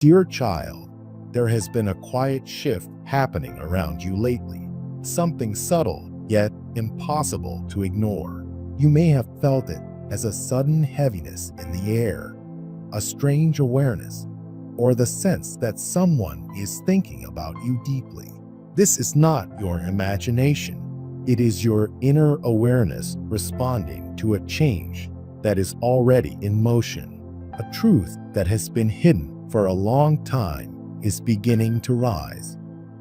Dear child, there has been a quiet shift happening around you lately. Something subtle, yet impossible to ignore. You may have felt it as a sudden heaviness in the air, a strange awareness, or the sense that someone is thinking about you deeply. This is not your imagination. It is your inner awareness responding to a change that is already in motion. A truth that has been hidden for a long time is beginning to rise,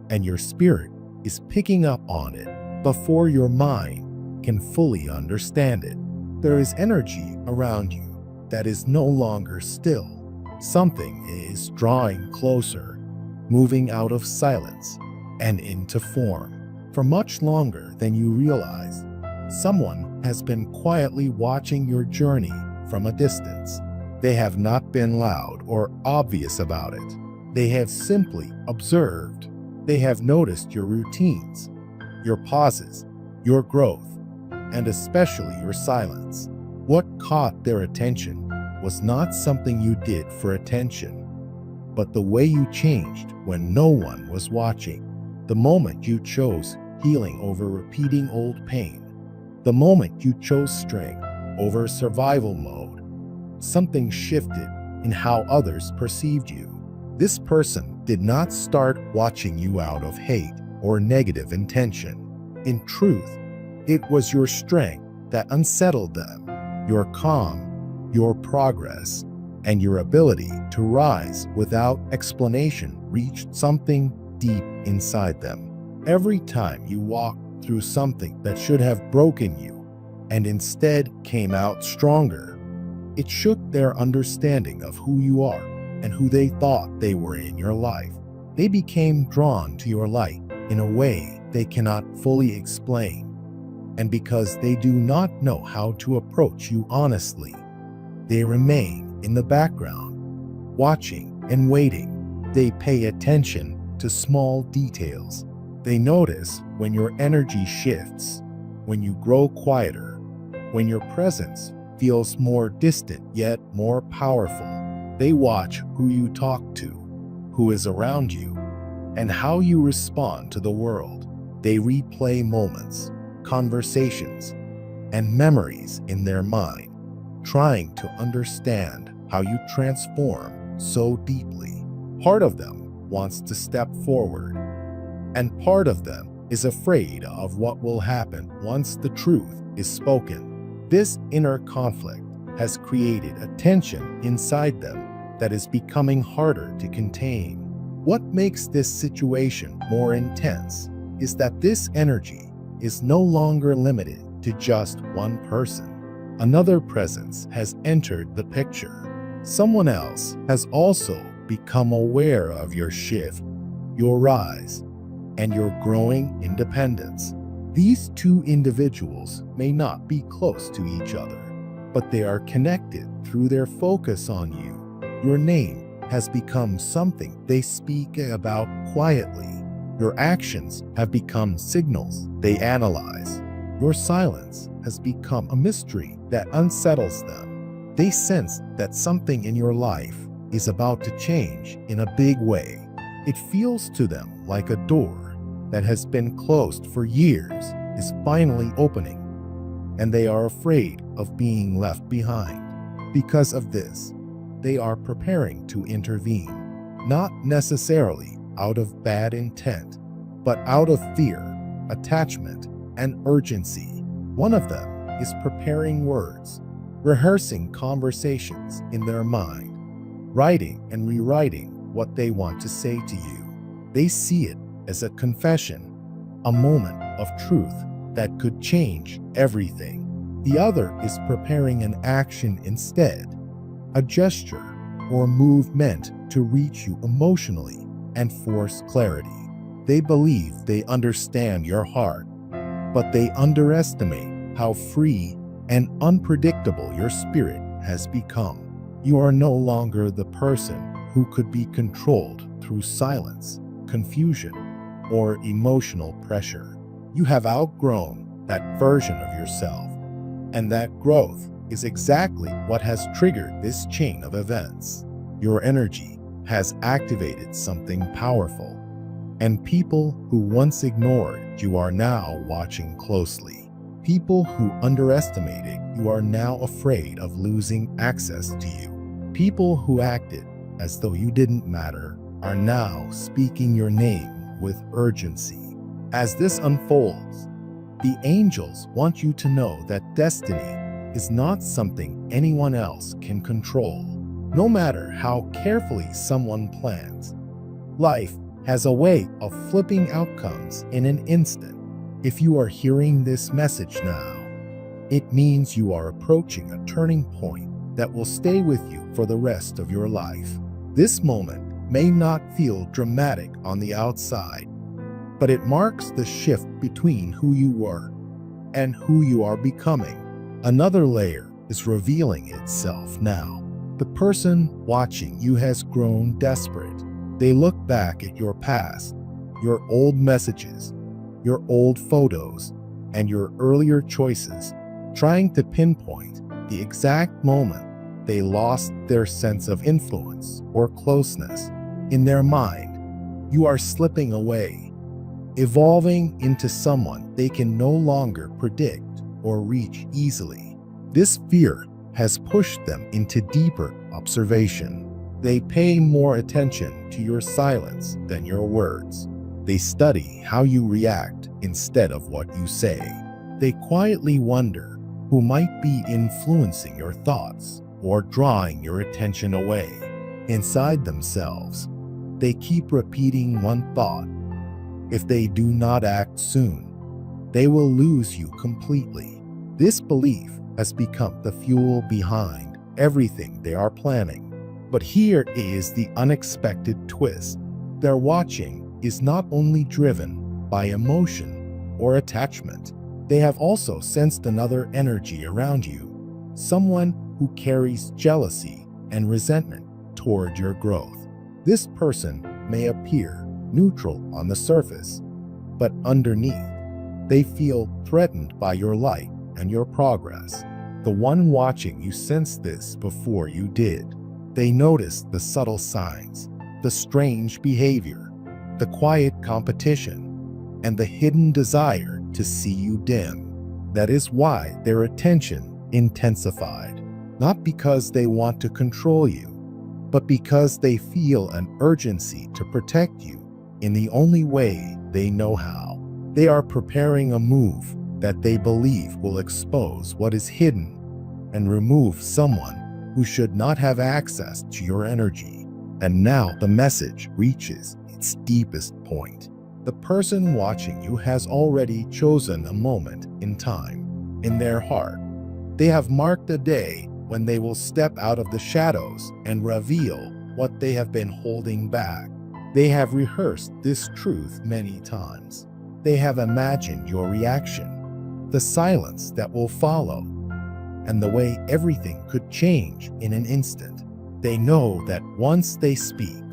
and your spirit is picking up on it before your mind can fully understand it. There is energy around you that is no longer still. Something is drawing closer, moving out of silence and into form. For much longer than you realize, someone has been quietly watching your journey from a distance. They have not been loud or obvious about it. They have simply observed. They have noticed your routines, your pauses, your growth, and especially your silence. What caught their attention was not something you did for attention, but the way you changed when no one was watching. The moment you chose healing over repeating old pain. The moment you chose strength over survival mode. Something shifted in how others perceived you. This person did not start watching you out of hate or negative intention. In truth, it was your strength that unsettled them, your calm, your progress, and your ability to rise without explanation reached something deep inside them. Every time you walked through something that should have broken you and instead came out stronger, it shook their understanding of who you are and who they thought they were in your life. They became drawn to your light in a way they cannot fully explain. And because they do not know how to approach you honestly, they remain in the background, watching and waiting. They pay attention to small details. They notice when your energy shifts, when you grow quieter, when your presence feels more distant yet more powerful. They watch who you talk to, who is around you, and how you respond to the world. They replay moments, conversations, and memories in their mind, trying to understand how you transform so deeply. Part of them wants to step forward, and part of them is afraid of what will happen once the truth is spoken. This inner conflict has created a tension inside them that is becoming harder to contain. What makes this situation more intense is that this energy is no longer limited to just one person. Another presence has entered the picture. Someone else has also become aware of your shift, your rise, and your growing independence. These two individuals may not be close to each other, but they are connected through their focus on you. Your name has become something they speak about quietly. Your actions have become signals they analyze. Your silence has become a mystery that unsettles them. They sense that something in your life is about to change in a big way. It feels to them like a door that has been closed for years is finally opening, and they are afraid of being left behind. Because of this, they are preparing to intervene, not necessarily out of bad intent, but out of fear, attachment, and urgency. One of them is preparing words, rehearsing conversations in their mind, writing and rewriting what they want to say to you. They see it as a confession, a moment of truth that could change everything. The other is preparing an action instead, a gesture or move meant to reach you emotionally and force clarity. They believe they understand your heart, but they underestimate how free and unpredictable your spirit has become. You are no longer the person who could be controlled through silence, confusion, or emotional pressure. You have outgrown that version of yourself, and that growth is exactly what has triggered this chain of events. Your energy has activated something powerful, and people who once ignored you are now watching closely. People who underestimated you are now afraid of losing access to you. People who acted as though you didn't matter are now speaking your name with urgency. As this unfolds, the angels want you to know that destiny is not something anyone else can control. No matter how carefully someone plans, life has a way of flipping outcomes in an instant. If you are hearing this message now, it means you are approaching a turning point that will stay with you for the rest of your life. This moment may not feel dramatic on the outside, but it marks the shift between who you were and who you are becoming. Another layer is revealing itself now. The person watching you has grown desperate. They look back at your past, your old messages, your old photos, and your earlier choices, trying to pinpoint the exact moment they lost their sense of influence or closeness. In their mind, you are slipping away, evolving into someone they can no longer predict or reach easily. This fear has pushed them into deeper observation. They pay more attention to your silence than your words. They study how you react instead of what you say. They quietly wonder who might be influencing your thoughts or drawing your attention away. Inside themselves, they keep repeating one thought: if they do not act soon, they will lose you completely. This belief has become the fuel behind everything they are planning. But here is the unexpected twist. Their watching is not only driven by emotion or attachment. They have also sensed another energy around you, someone who carries jealousy and resentment toward your growth. This person may appear neutral on the surface, but underneath, they feel threatened by your light and your progress. The one watching you sensed this before you did. They noticed the subtle signs, the strange behavior, the quiet competition, and the hidden desire to see you dim. That is why their attention intensified, not because they want to control you, but because they feel an urgency to protect you in the only way they know how. They are preparing a move that they believe will expose what is hidden and remove someone who should not have access to your energy. And now the message reaches its deepest point. The person watching you has already chosen a moment in time. In their heart, they have marked a day when they will step out of the shadows and reveal what they have been holding back. They have rehearsed this truth many times. They have imagined your reaction, the silence that will follow, and the way everything could change in an instant. They know that once they speak,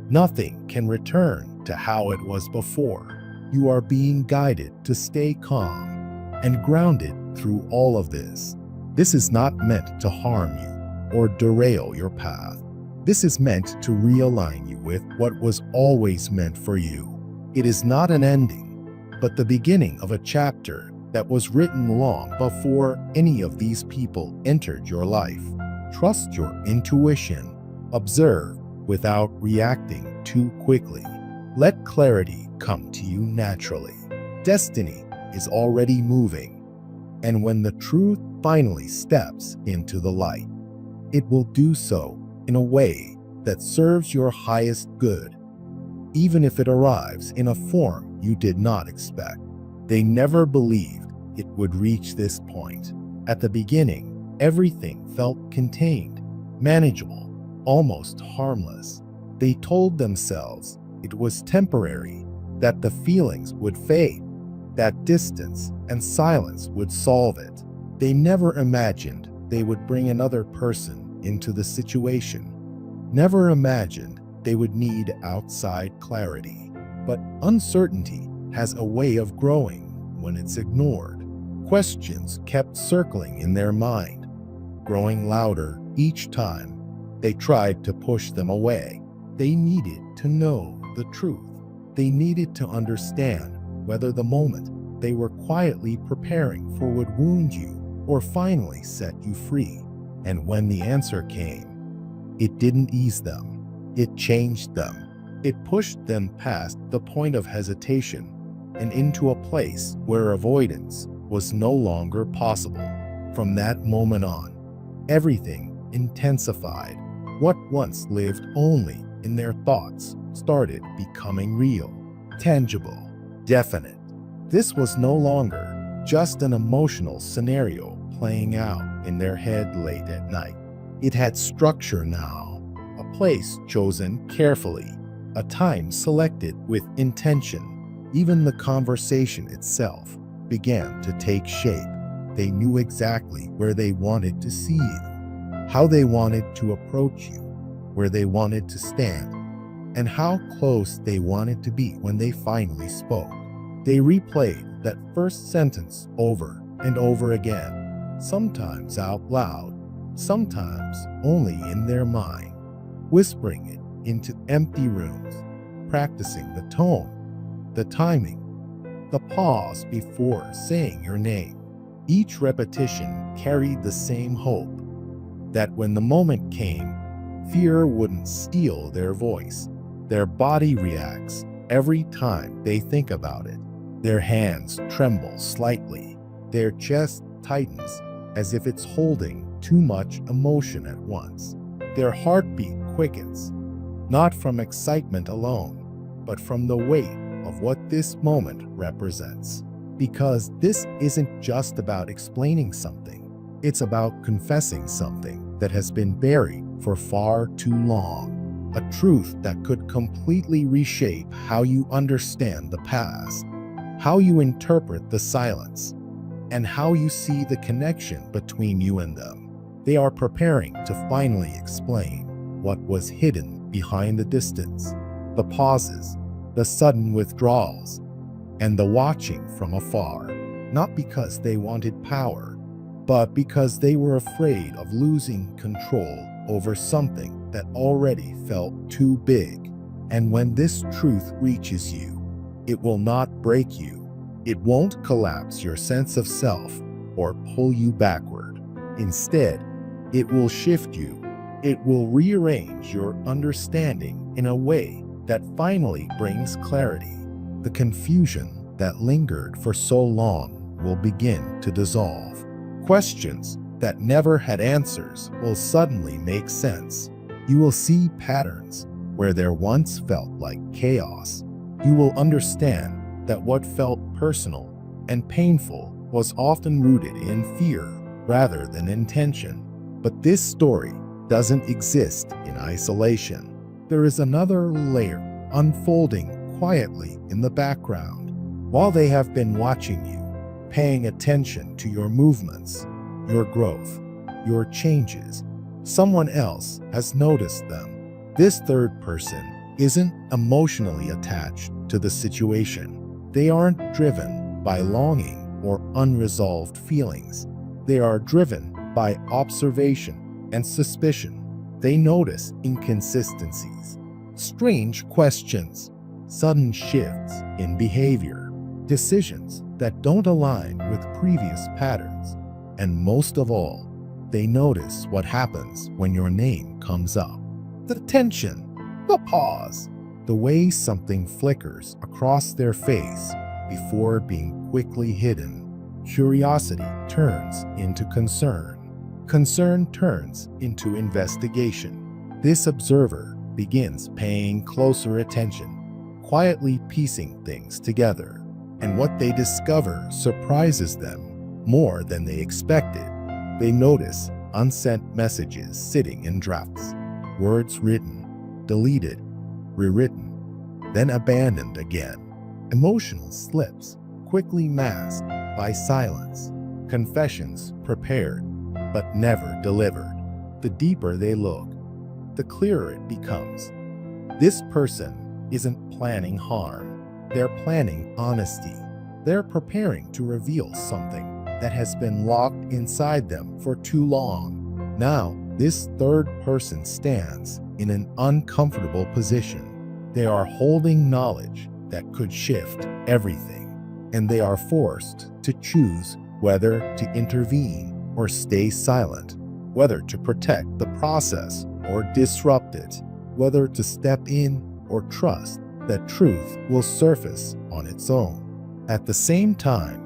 nothing can return to how it was before. You are being guided to stay calm and grounded through all of this. This is not meant to harm you or derail your path. This is meant to realign you with what was always meant for you. It is not an ending, but the beginning of a chapter that was written long before any of these people entered your life. Trust your intuition. Observe without reacting too quickly. Let clarity come to you naturally. Destiny is already moving, and when the truth finally steps into the light, it will do so in a way that serves your highest good, even if it arrives in a form you did not expect. They never believed it would reach this point. At the beginning, everything felt contained, manageable, almost harmless. They told themselves it was temporary, that the feelings would fade, that distance and silence would solve it. They never imagined they would bring another person into the situation, never imagined they would need outside clarity. But uncertainty has a way of growing when it's ignored. Questions kept circling in their mind, growing louder each time they tried to push them away. They needed to know the truth. They needed to understand whether the moment they were quietly preparing for would wound you or finally set you free. And when the answer came, it didn't ease them. It changed them. It pushed them past the point of hesitation and into a place where avoidance was no longer possible. From that moment on, everything intensified. What once lived only in their thoughts started becoming real, tangible, definite. This was no longer just an emotional scenario playing out in their head late at night. It had structure now, a place chosen carefully, a time selected with intention. Even the conversation itself began to take shape. They knew exactly where they wanted to see you, how they wanted to approach you, where they wanted to stand, and how close they wanted to be when they finally spoke. They replayed that first sentence over and over again, sometimes out loud, sometimes only in their mind, whispering it into empty rooms, practicing the tone, the timing, the pause before saying your name. Each repetition carried the same hope that when the moment came, fear wouldn't steal their voice. Their body reacts every time they think about it. Their hands tremble slightly. Their chest tightens as if it's holding too much emotion at once. Their heartbeat quickens, not from excitement alone, but from the weight of what this moment represents. Because this isn't just about explaining something. It's about confessing something that has been buried for far too long. A truth that could completely reshape how you understand the past, how you interpret the silence, and how you see the connection between you and them. They are preparing to finally explain what was hidden behind the distance, the pauses, the sudden withdrawals, and the watching from afar, not because they wanted power, but because they were afraid of losing control over something that already felt too big. And when this truth reaches you, it will not break you. It won't collapse your sense of self or pull you backward. Instead, it will shift you. It will rearrange your understanding in a way that finally brings clarity. The confusion that lingered for so long will begin to dissolve. Questions that never had answers will suddenly make sense. You will see patterns where there once felt like chaos. You will understand that what felt personal and painful was often rooted in fear rather than intention. But this story doesn't exist in isolation. There is another layer unfolding quietly in the background. While they have been watching you, paying attention to your movements, your growth, your changes, someone else has noticed them. This third person isn't emotionally attached to the situation. They aren't driven by longing or unresolved feelings. They are driven by observation and suspicion. They notice inconsistencies, strange questions, sudden shifts in behavior, decisions that don't align with previous patterns. And most of all, they notice what happens when your name comes up. The tension, the pause, the way something flickers across their face before being quickly hidden. Curiosity turns into concern. Concern turns into investigation. This observer begins paying closer attention, quietly piecing things together. And what they discover surprises them more than they expected. They notice unsent messages sitting in drafts, words written, deleted, rewritten, then abandoned again. Emotional slips quickly masked by silence, confessions prepared but never delivered. The deeper they look, the clearer it becomes. This person isn't planning harm. They're planning honesty. They're preparing to reveal something that has been locked inside them for too long. Now, this third person stands, in an uncomfortable position. They are holding knowledge that could shift everything, and they are forced to choose whether to intervene or stay silent, whether to protect the process or disrupt it, whether to step in or trust that truth will surface on its own. At the same time,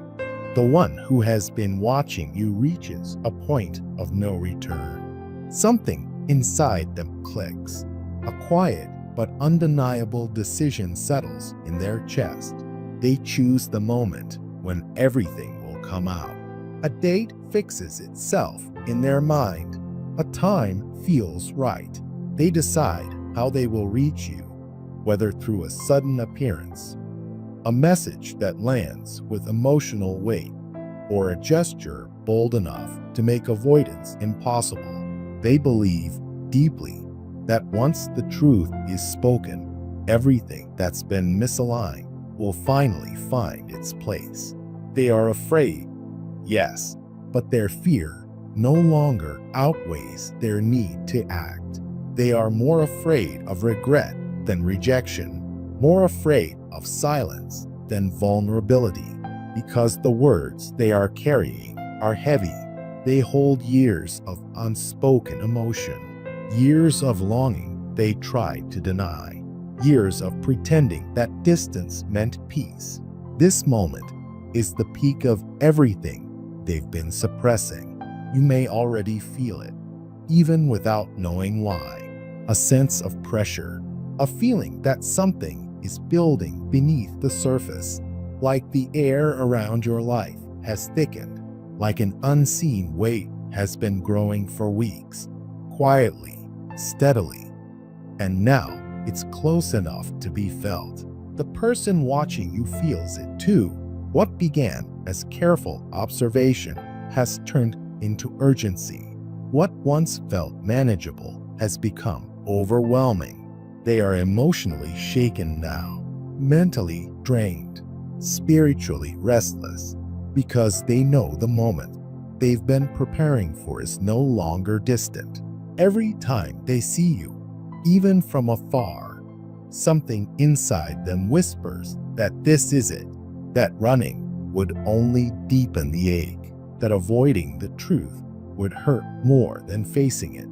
the one who has been watching you reaches a point of no return. Something inside them clicks. A quiet but undeniable decision settles in their chest. They choose the moment when everything will come out. A date fixes itself in their mind. A time feels right. They decide how they will reach you, whether through a sudden appearance, a message that lands with emotional weight, or a gesture bold enough to make avoidance impossible. They believe deeply that once the truth is spoken, everything that's been misaligned will finally find its place. They are afraid, yes, but their fear no longer outweighs their need to act. They are more afraid of regret than rejection, more afraid of silence than vulnerability, because the words they are carrying are heavy. They hold years of unspoken emotion, years of longing they tried to deny, years of pretending that distance meant peace. This moment is the peak of everything they've been suppressing. You may already feel it, even without knowing why. A sense of pressure, a feeling that something is building beneath the surface, like the air around your life has thickened, like an unseen weight has been growing for weeks, quietly, steadily, and now it's close enough to be felt. The person watching you feels it too. What began as careful observation has turned into urgency. What once felt manageable has become overwhelming. They are emotionally shaken now, mentally drained, spiritually restless, because they know the moment they've been preparing for is no longer distant. Every time they see you, even from afar, something inside them whispers that this is it, that running would only deepen the ache, that avoiding the truth would hurt more than facing it.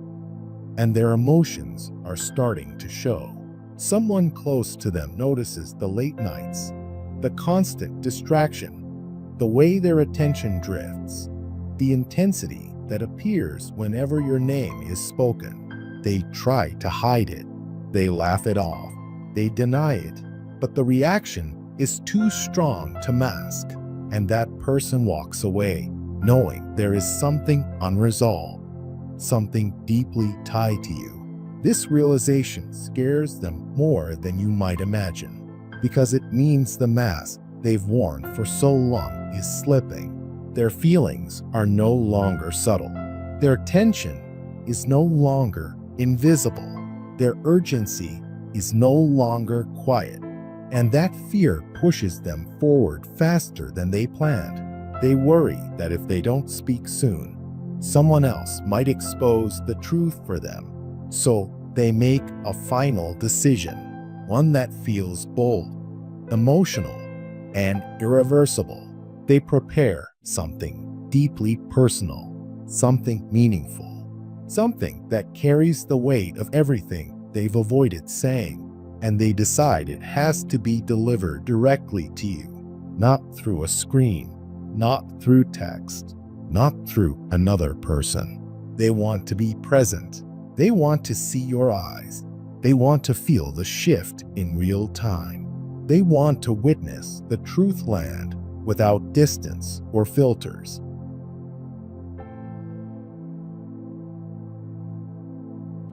And their emotions are starting to show. Someone close to them notices the late nights, the constant distraction, the way their attention drifts, the intensity that appears whenever your name is spoken. They try to hide it. They laugh it off. They deny it. But the reaction is too strong to mask, and that person walks away, knowing there is something unresolved, something deeply tied to you. This realization scares them more than you might imagine, because it means the mask they've worn for so long is slipping. Their feelings are no longer subtle. Their tension is no longer invisible. Their urgency is no longer quiet. And that fear pushes them forward faster than they planned. They worry that if they don't speak soon, someone else might expose the truth for them. So they make a final decision, one that feels bold, emotional, and irreversible. They prepare something deeply personal, something meaningful, something that carries the weight of everything they've avoided saying, and they decide it has to be delivered directly to you, not through a screen, not through text, not through another person. They want to be present. They want to see your eyes. They want to feel the shift in real time. They want to witness the truth land without distance or filters.